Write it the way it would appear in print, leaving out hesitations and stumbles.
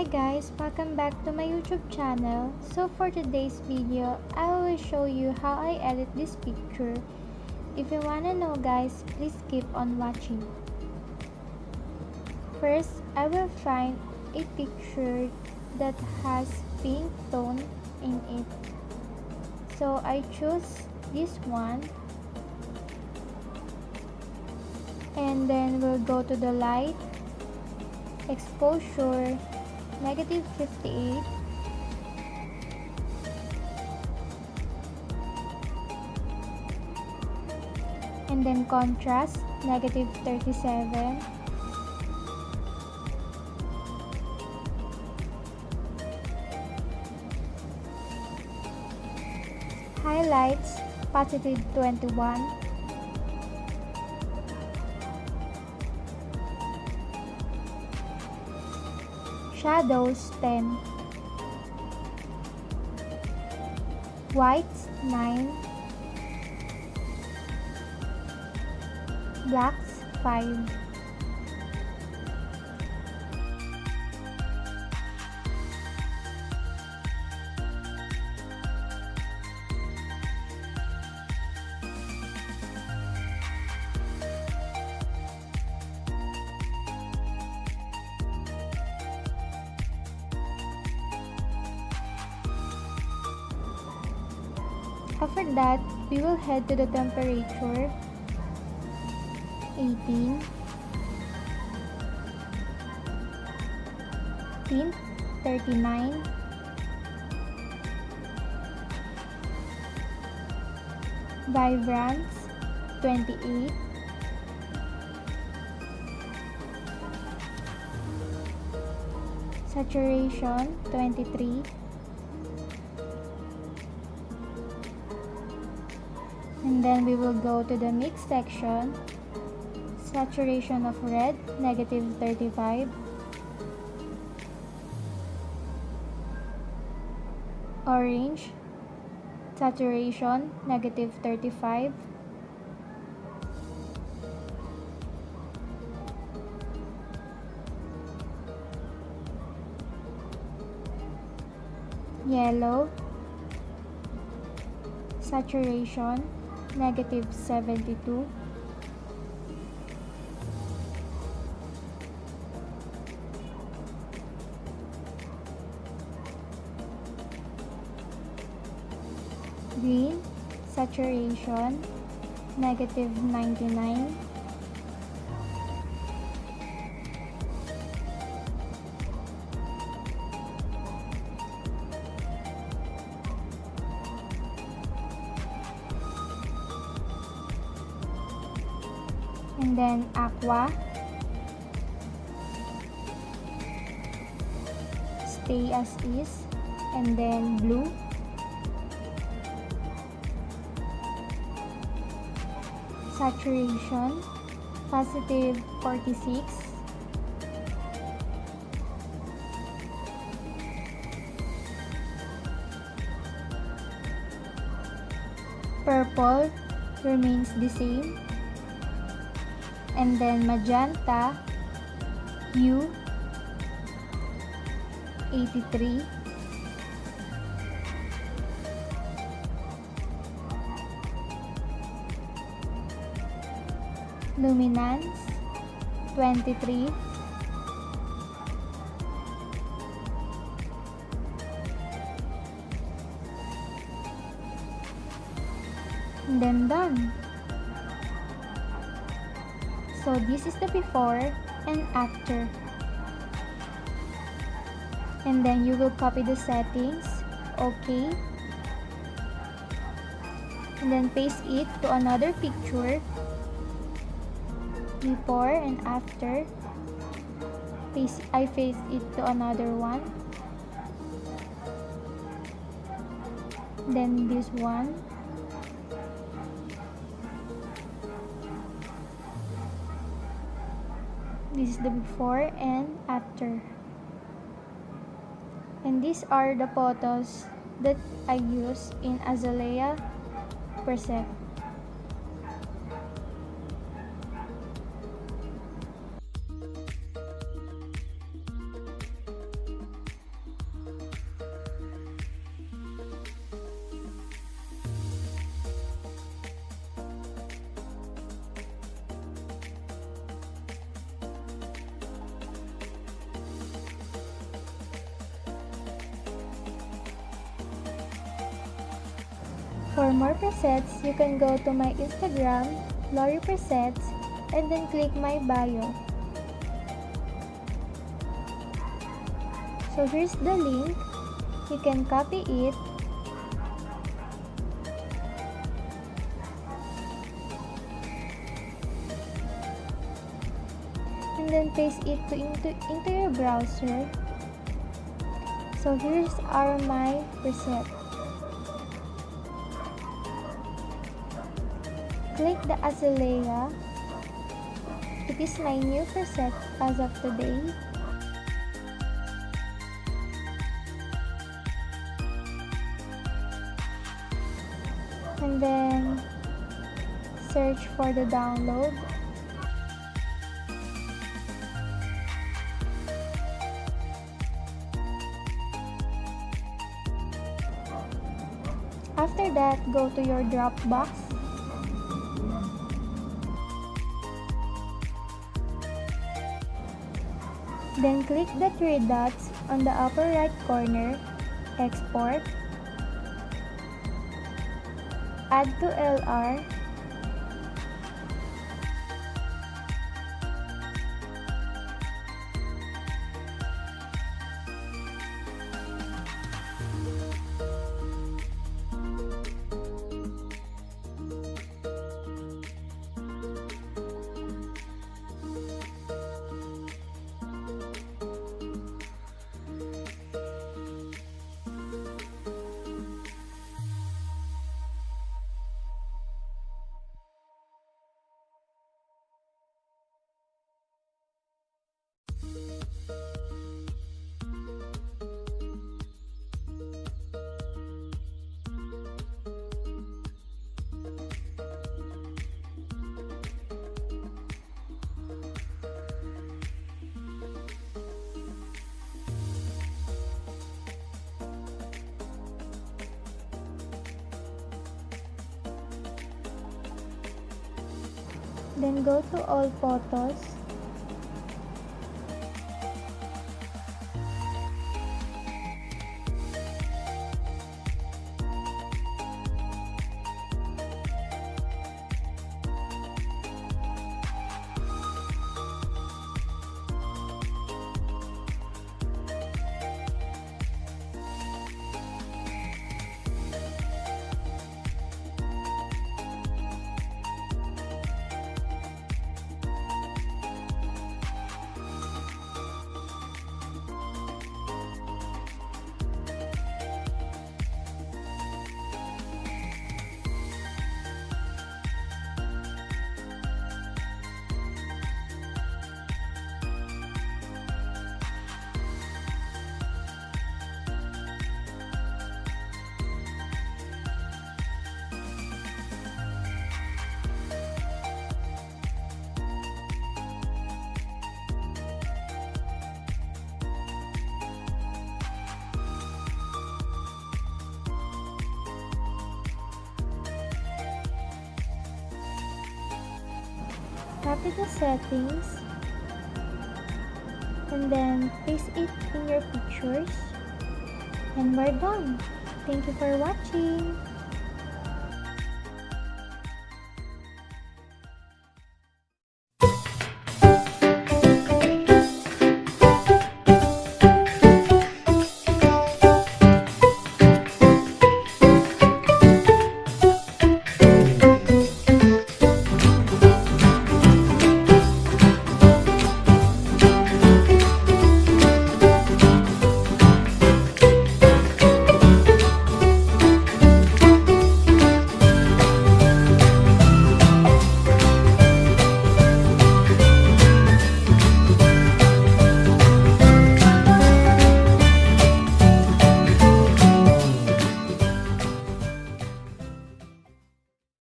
Hi guys, welcome back to my YouTube channel. So for today's video, I will show you how I edit this picture. If you wanna know guys, please keep on watching. First, I will find a picture that has pink tone in it. So I choose this one. And then we'll go to the light, exposure, -58, and then contrast, -37, highlights, +21, shadows 10, whites 9, blacks 5. After that, we will head to the temperature, 18, tint, 39, vibrance, 28, saturation, 23, and then we will go to the mix section, saturation of red, -35, orange, saturation, -35, yellow, saturation, -72, green, saturation, -99, and then aqua, stay as is, and then blue, saturation, +46, purple remains the same, and then magenta, hue, 83, luminance, 23, and then done. So this is the before and after. And then you will copy the settings, okay, and then paste it to another picture, before and after. I paste it to another one, then this one, this is the before and after. And these are the photos that I use in Azalea Preset. For more presets, you can go to my Instagram, Lightroom Presets, and then click my bio. So here's the link. You can copy it and then paste it into your browser. So here's my preset. Click the azalea. It is my new preset as of today. And then search for the download. After that, go to your Dropbox. Then click the three dots on the upper right corner, export, add to LR, then go to all photos, copy the settings, and then paste it in your pictures, and we're done. Thank you for watching.